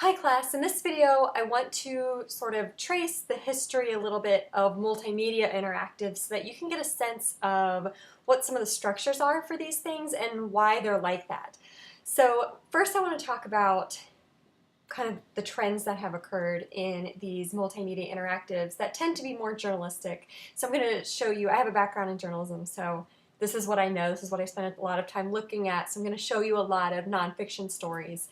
Hi class, in this video I want to sort of trace the history a little bit of multimedia interactives so that you can get a sense of what some of the structures are for these things and why they're like that. So first I want to talk about kind of the trends that have occurred in these multimedia interactives that tend to be more journalistic. So I'm going to show you, I have a background in journalism, so this is what I know, this is what I spent a lot of time looking at, so I'm going to show you a lot of nonfiction stories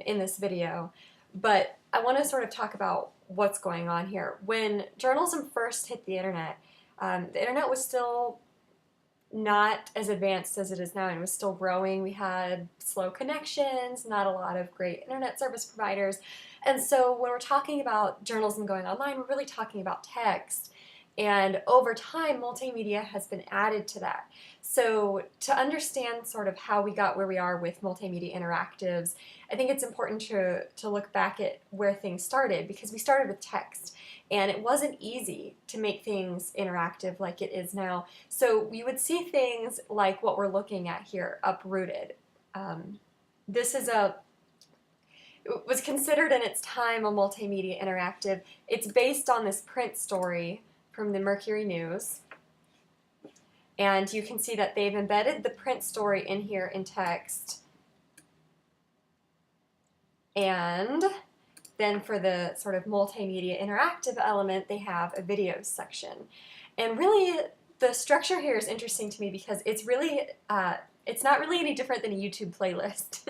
in this video. But I want to sort of talk about what's going on here. When journalism first hit the internet was still not as advanced as it is now, and it was still growing. We had slow connections, not a lot of great internet service providers, and so when we're talking about journalism going online, we're really talking about text. And over time, multimedia has been added to that. So to understand sort of how we got where we are with multimedia interactives, I think it's important to look back at where things started, because we started with text. And it wasn't easy to make things interactive like it is now. So you would see things like what we're looking at here, Uprooted. This is it was considered in its time a multimedia interactive. It's based on this print story from the Mercury News. And you can see that they've embedded the print story in here in text. And then for the sort of multimedia interactive element, they have a videos section. And really, the structure here is interesting to me because it's really, it's not really any different than a YouTube playlist.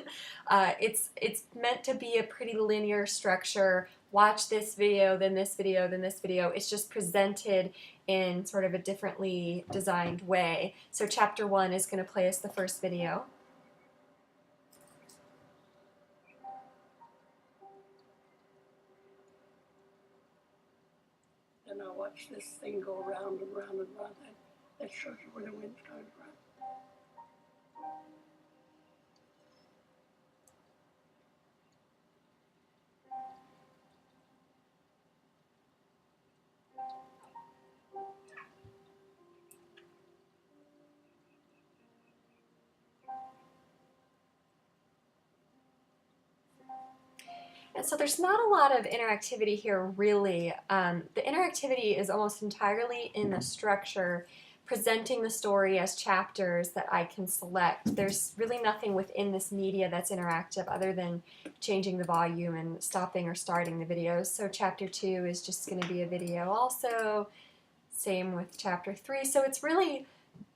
It's meant to be a pretty linear structure. Watch this video, then this video, then this video. It's just presented in sort of a differently designed way. So chapter 1 is going to play us the first video. And I watch this thing go round and round and round. That shows you where the wind's coming from. And so there's not a lot of interactivity here, really. The interactivity is almost entirely in the structure, presenting the story as chapters that I can select. There's really nothing within this media that's interactive other than changing the volume and stopping or starting the videos. So chapter 2 is just going to be a video also. Same with chapter 3. So it's really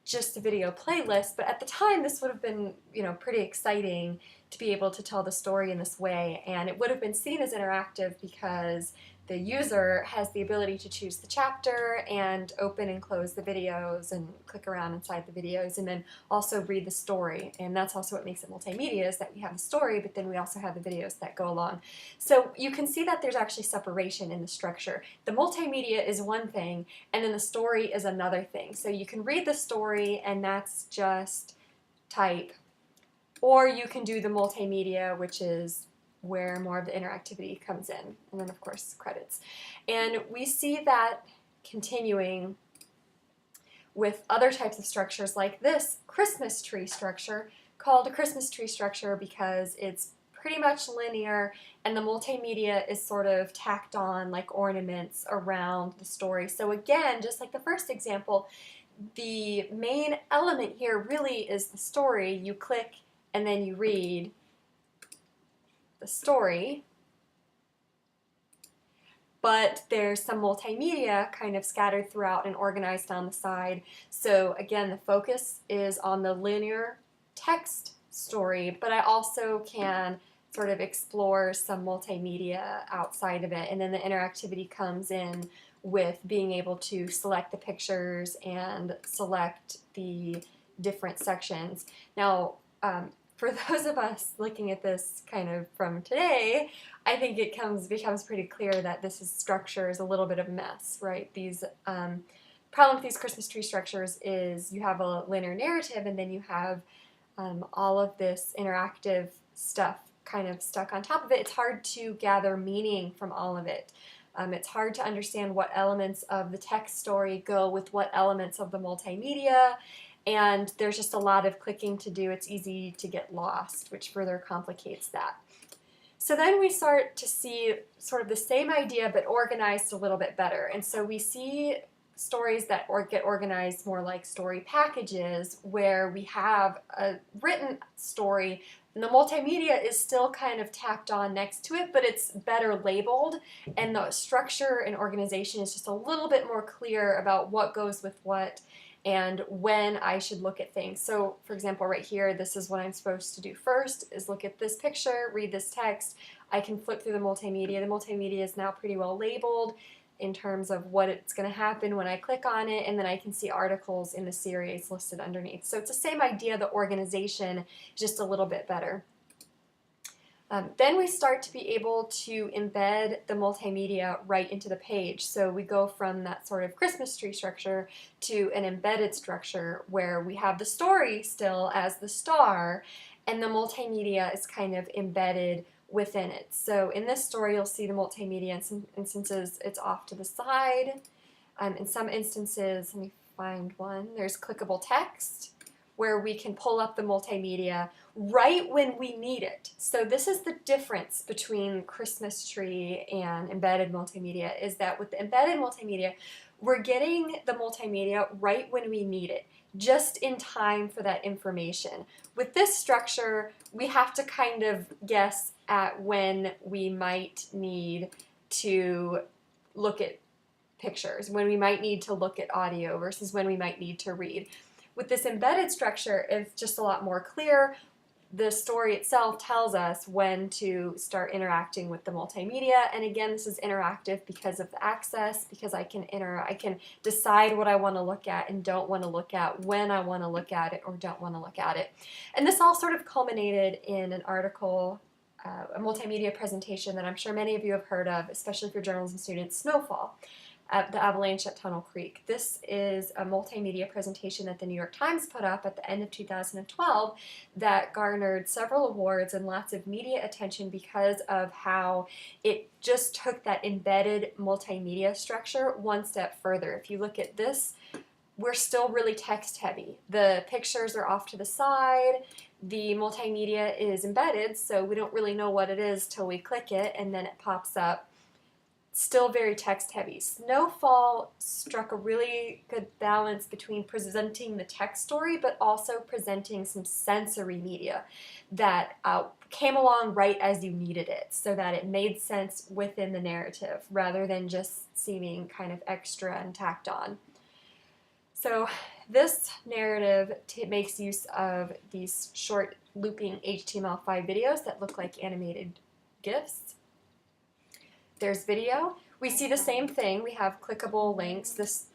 just a video playlist, but at the time this would have been, pretty exciting to be able to tell the story in this way, and it would have been seen as interactive because the user has the ability to choose the chapter and open and close the videos and click around inside the videos and then also read the story. And that's also what makes it multimedia, is that we have the story, but then we also have the videos that go along. So you can see that there's actually separation in the structure. The multimedia is one thing, and then the story is another thing. So you can read the story and that's just type, or you can do the multimedia, which is where more of the interactivity comes in, and then of course credits. And we see that continuing with other types of structures like this Christmas tree structure, called a Christmas tree structure because it's pretty much linear and the multimedia is sort of tacked on like ornaments around the story. So again, just like the first example, the main element here really is the story. You click and then you read the story, but there's some multimedia kind of scattered throughout and organized on the side. So again, the focus is on the linear text story, but I also can sort of explore some multimedia outside of it, and then the interactivity comes in with being able to select the pictures and select the different sections. Now, for those of us looking at this kind of from today, I think it becomes pretty clear that this structure is a little bit of a mess, right? Problem with these Christmas tree structures is you have a linear narrative and then you have all of this interactive stuff kind of stuck on top of it. It's hard to gather meaning from all of it. It's hard to understand what elements of the text story go with what elements of the multimedia, and there's just a lot of clicking to do. It's easy to get lost, which further complicates that. So then we start to see sort of the same idea but organized a little bit better. And so we see stories that get organized more like story packages, where we have a written story and the multimedia is still kind of tacked on next to it, but it's better labeled, and the structure and organization is just a little bit more clear about what goes with what and when I should look at things. So for example, right here, this is what I'm supposed to do first, is look at this picture, read this text. I can flip through the multimedia. The multimedia is now pretty well labeled in terms of what it's going to happen when I click on it, and then I can see articles in the series listed underneath. So it's the same idea, the organization, just a little bit better. Then we start to be able to embed the multimedia right into the page. So we go from that sort of Christmas tree structure to an embedded structure where we have the story still as the star, and the multimedia is kind of embedded within it. So in this story, you'll see the multimedia. In some instances, it's off to the side. In some instances, let me find one, there's clickable text where we can pull up the multimedia right when we need it. So this is the difference between Christmas tree and embedded multimedia, is that with the embedded multimedia, we're getting the multimedia right when we need it, just in time for that information. With this structure, we have to kind of guess at when we might need to look at pictures, when we might need to look at audio versus when we might need to read. With this embedded structure, it's just a lot more clear. The story itself tells us when to start interacting with the multimedia, and again, this is interactive because of the access, because I can decide what I want to look at and don't want to look at, when I want to look at it or don't want to look at it. And this all sort of culminated in an article, a multimedia presentation that I'm sure many of you have heard of, especially if you're journalism students, Snowfall, at the avalanche at Tunnel Creek. This is a multimedia presentation that the New York Times put up at the end of 2012 that garnered several awards and lots of media attention because of how it just took that embedded multimedia structure one step further. If you look at this, we're still really text heavy. The pictures are off to the side. The multimedia is embedded, so we don't really know what it is till we click it and then it pops up. Still very text heavy. Snowfall struck a really good balance between presenting the text story but also presenting some sensory media that came along right as you needed it, so that it made sense within the narrative rather than just seeming kind of extra and tacked on. So this narrative makes use of these short looping HTML5 videos that look like animated GIFs. There's video. We see the same thing. We have clickable links. This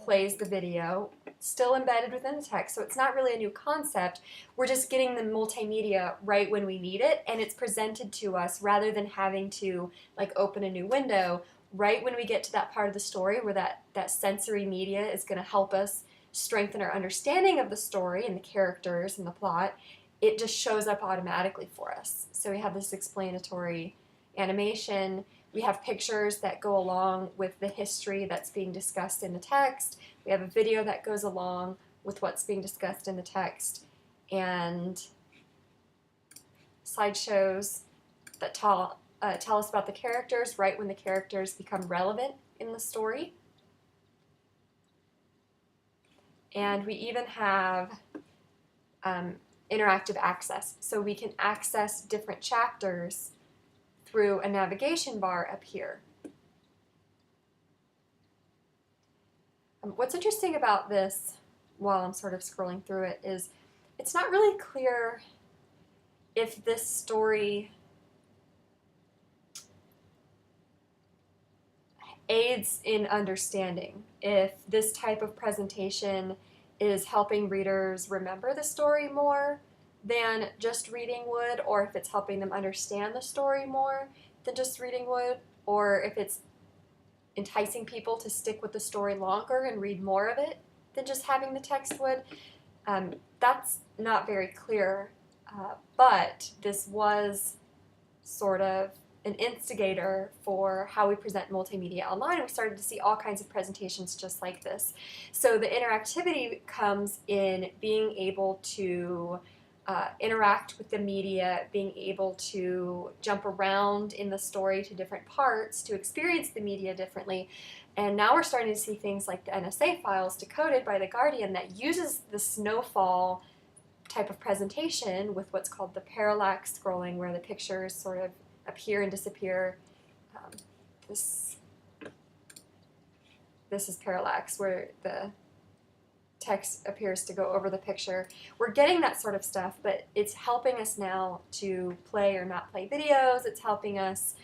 plays the video, still embedded within the text, so it's not really a new concept. We're just getting the multimedia right when we need it, and it's presented to us rather than having to like open a new window. Right when we get to that part of the story where that sensory media is going to help us strengthen our understanding of the story and the characters and the plot, it just shows up automatically for us. So we have this explanatory animation. We have pictures that go along with the history that's being discussed in the text. We have a video that goes along with what's being discussed in the text, and slideshows that tell us about the characters right when the characters become relevant in the story. And we even have interactive access, so we can access different chapters through a navigation bar up here. What's interesting about this, while I'm sort of scrolling through it, is it's not really clear if this story aids in understanding, if this type of presentation is helping readers remember the story more than just reading would, or if it's helping them understand the story more than just reading would, or if it's enticing people to stick with the story longer and read more of it than just having the text would. That's not very clear, but this was sort of an instigator for how we present multimedia online. We started to see all kinds of presentations just like this. So the interactivity comes in being able to interact with the media, being able to jump around in the story to different parts, to experience the media differently. And now we're starting to see things like the NSA files decoded by The Guardian that uses the snowfall type of presentation with what's called the parallax scrolling, where the pictures sort of appear and disappear. Um, this is parallax, where the text appears to go over the picture. We're getting that sort of stuff, but it's helping us now to play or not play videos. It's helping us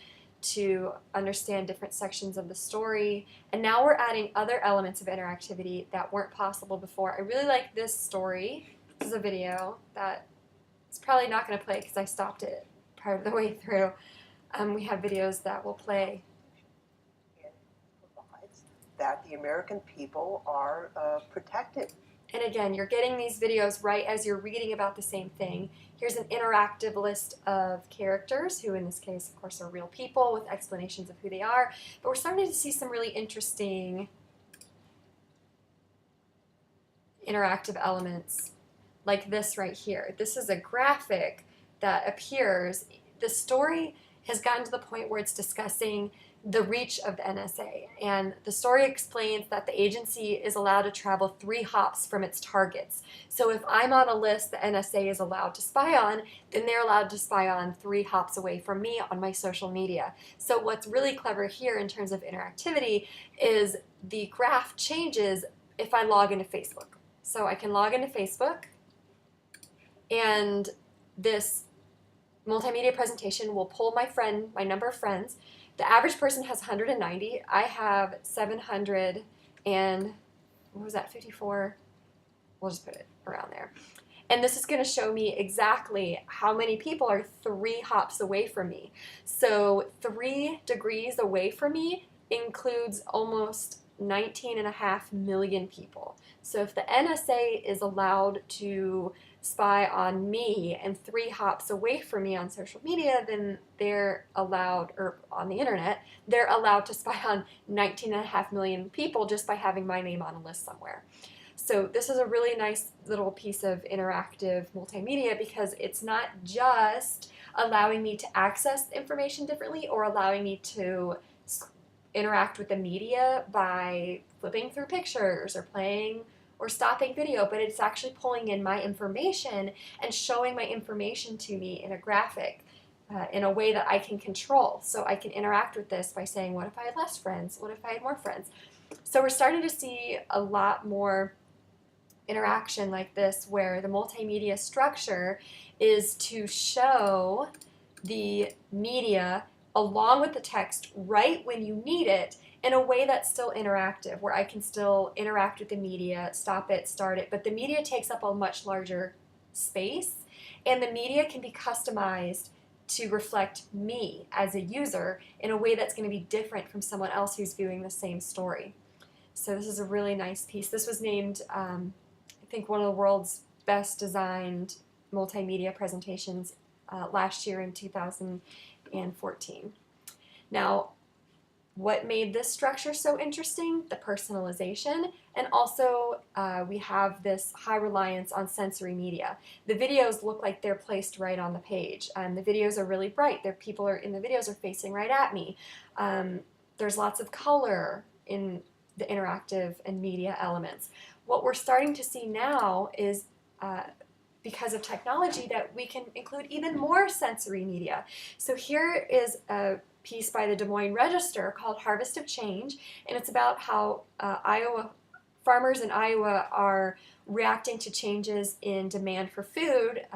to understand different sections of the story. And now we're adding other elements of interactivity that weren't possible before. I really like this story. This is a video that it's probably not going to play because I stopped it part of the way through. We have videos that will play. That the American people are protected. And again, you're getting these videos right as you're reading about the same thing. Here's an interactive list of characters, who in this case, of course, are real people with explanations of who they are. But we're starting to see some really interesting interactive elements, like this right here. This is a graphic that appears. The story has gotten to the point where it's discussing the reach of the NSA, and the story explains that the agency is allowed to travel 3 hops from its targets. So if I'm on a list the NSA is allowed to spy on, then they're allowed to spy on 3 hops away from me on my social media. So what's really clever here in terms of interactivity is the graph changes if I log into Facebook. So I can log into Facebook, and this multimedia presentation will pull my number of friends. The average person has 190. I have 700 and, what was that, 54? We'll just put it around there. And this is going to show me exactly how many people are 3 hops away from me. So 3 degrees away from me includes almost 19.5 million people. So if the NSA is allowed to spy on me and 3 hops away from me on social media, then they're allowed, or on the internet, they're allowed to spy on 19.5 million people just by having my name on a list somewhere. So this is a really nice little piece of interactive multimedia, because it's not just allowing me to access information differently or allowing me to interact with the media by flipping through pictures or playing or stopping video, but it's actually pulling in my information and showing my information to me in a graphic in a way that I can control. So I can interact with this by saying, what if I had less friends? What if I had more friends? So we're starting to see a lot more interaction like this, where the multimedia structure is to show the media along with the text right when you need it, in a way that's still interactive, where I can still interact with the media, stop it, start it, but the media takes up a much larger space, and the media can be customized to reflect me as a user in a way that's going to be different from someone else who's viewing the same story. So this is a really nice piece. This was named, I think, one of the world's best designed multimedia presentations last year in 2014. Now, what made this structure so interesting? The personalization, and also we have this high reliance on sensory media. The videos look like they're placed right on the page. The videos are really bright. People in the videos are facing right at me. There's lots of color in the interactive and media elements. What we're starting to see now is because of technology, that we can include even more sensory media. So here is a piece by the Des Moines Register called Harvest of Change, and it's about how farmers in Iowa are reacting to changes in demand for food,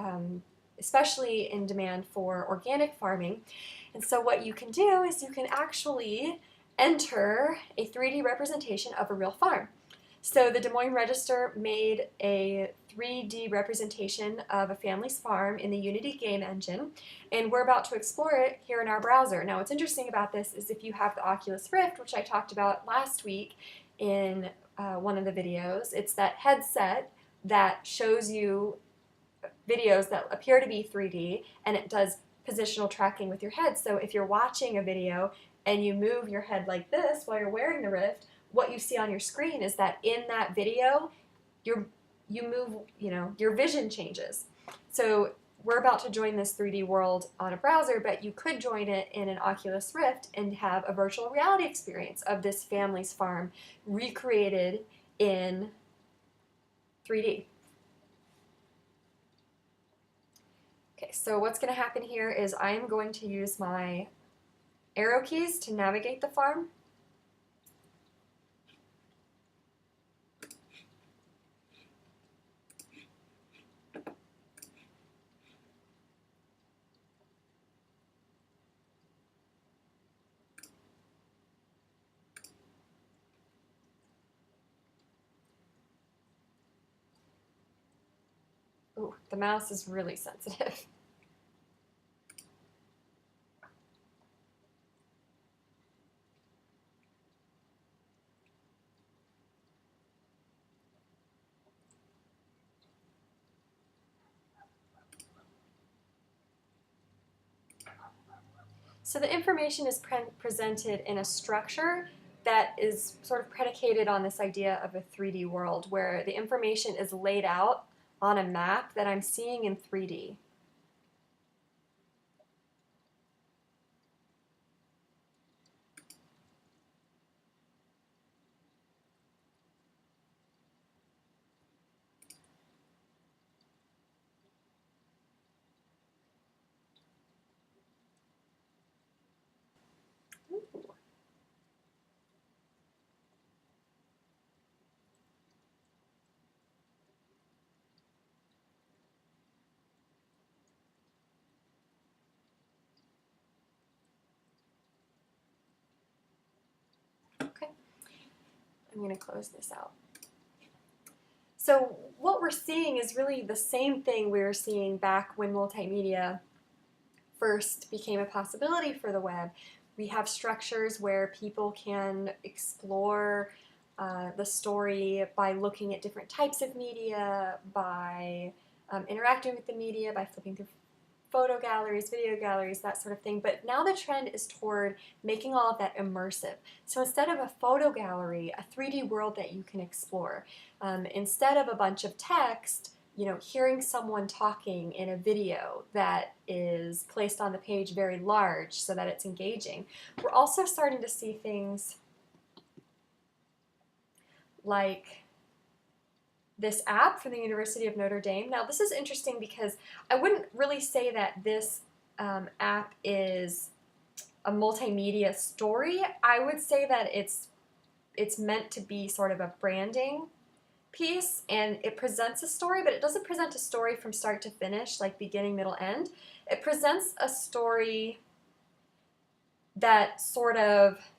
especially in demand for organic farming. And so what you can do is you can actually enter a 3D representation of a real farm. So the Des Moines Register made a 3D representation of a family's farm in the Unity game engine, and we're about to explore it here in our browser. Now, what's interesting about this is if you have the Oculus Rift, which I talked about last week in one of the videos, it's that headset that shows you videos that appear to be 3D, and it does positional tracking with your head. So if you're watching a video and you move your head like this while you're wearing the Rift, what you see on your screen is that in that video, you move, your vision changes. So we're about to join this 3D world on a browser, but you could join it in an Oculus Rift and have a virtual reality experience of this family's farm recreated in 3D. Okay, so what's going to happen here is I'm going to use my arrow keys to navigate the farm. Ooh, the mouse is really sensitive. So the information is presented in a structure that is sort of predicated on this idea of a 3D world where the information is laid out on a map that I'm seeing in 3D. Ooh. Okay, I'm going to close this out. So what we're seeing is really the same thing we were seeing back when multimedia first became a possibility for the web. We have structures where people can explore the story by looking at different types of media, by interacting with the media, by flipping through photo galleries, video galleries, that sort of thing. But now the trend is toward making all of that immersive. So instead of a photo gallery, a 3D world that you can explore. Instead of a bunch of text, hearing someone talking in a video that is placed on the page very large so that it's engaging. We're also starting to see things like this app from the University of Notre Dame. Now, this is interesting because I wouldn't really say that this app is a multimedia story. I would say that it's meant to be sort of a branding piece, and it presents a story, but it doesn't present a story from start to finish, like beginning, middle, end. It presents a story that sort of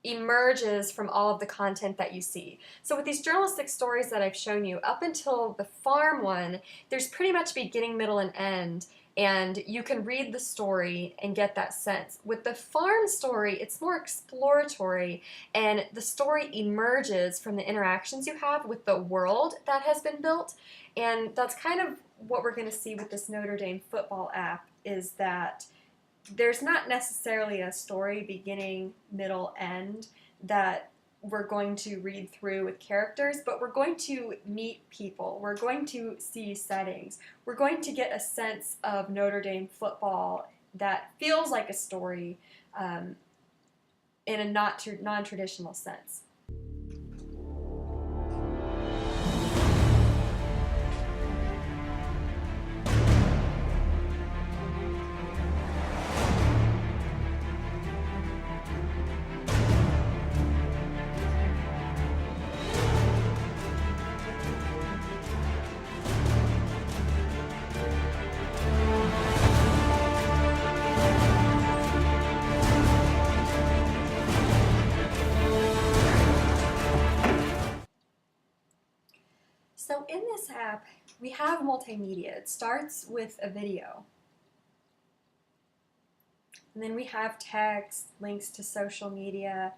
emerges from all of the content that you see. So with these journalistic stories that I've shown you, up until the farm one, there's pretty much beginning, middle, and end, and you can read the story and get that sense. With the farm story, it's more exploratory, and the story emerges from the interactions you have with the world that has been built, and that's kind of what we're going to see with this Notre Dame football app, is that there's not necessarily a story beginning, middle, end that we're going to read through with characters, but we're going to meet people. We're going to see settings. We're going to get a sense of Notre Dame football that feels like a story in a non-traditional sense. So in this app, we have multimedia. It starts with a video. And then we have text, links to social media.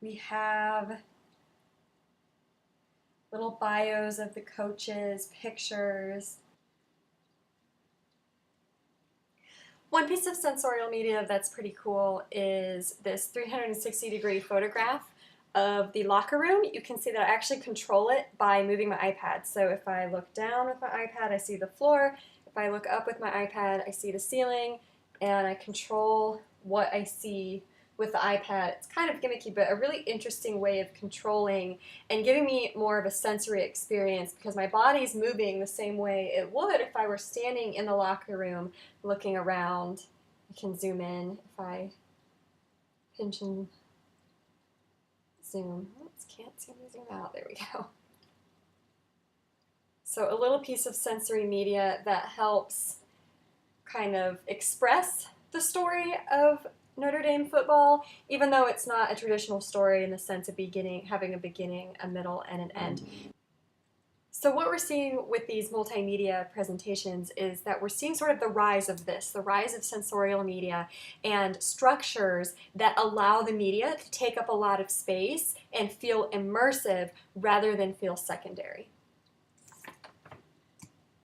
We have little bios of the coaches, pictures. One piece of sensorial media that's pretty cool is this 360-degree photograph of the locker room, you can see that I actually control it by moving my iPad. So if I look down with my iPad, I see the floor. If I look up with my iPad, I see the ceiling, and I control what I see with the iPad. It's kind of gimmicky, but a really interesting way of controlling and giving me more of a sensory experience because my body's moving the same way it would if I were standing in the locker room looking around. I can zoom in if I pinch and zoom. Oops, can't seem to zoom out. There we go. So a little piece of sensory media that helps kind of express the story of Notre Dame football, even though it's not a traditional story in the sense of having a beginning, a middle, and an end. So what we're seeing with these multimedia presentations is that we're seeing sort of the rise of this, the rise of sensorial media and structures that allow the media to take up a lot of space and feel immersive rather than feel secondary.